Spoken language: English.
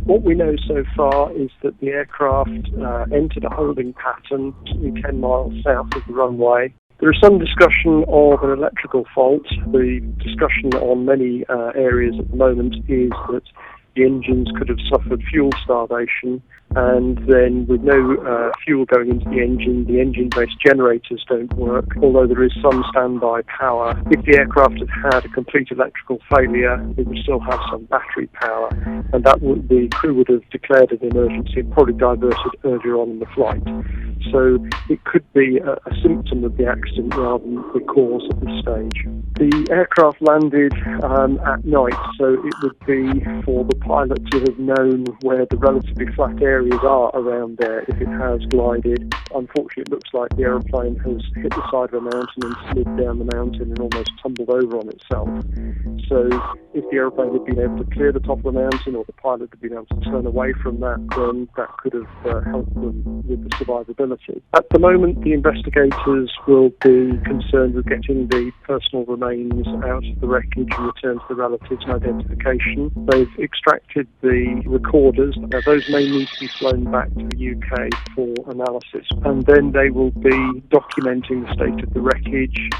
What we know so far is that the aircraft entered a holding pattern 10 miles south of the runway. There is some discussion of an electrical fault. The discussion on many areas at the moment is that the engines could have suffered fuel starvation, and then with no fuel going into the engine-based generators don't work, although there is some standby power. If the aircraft had a complete electrical failure, it would still have some battery power, and the crew would have declared an emergency and probably diverted earlier on in the flight. So it could be a symptom of the accident rather than the cause at this stage. The aircraft landed at night, so it would be for the pilot to have known where the relatively flat areas are around there if it has glided. Unfortunately, it looks like the aeroplane has hit the side of a mountain and slid down the mountain and almost tumbled over on itself. So if the aeroplane had been able to clear the top of the mountain, or the pilot had been able to turn away from that, then that could have helped them with the survivability. At the moment, the investigators will be concerned with getting the personal remains out of the wreckage and returned to the relatives and identification. They've extracted the recorders. Now, those may need to be flown back to the UK for analysis, and then they will be documenting the state of the wreckage,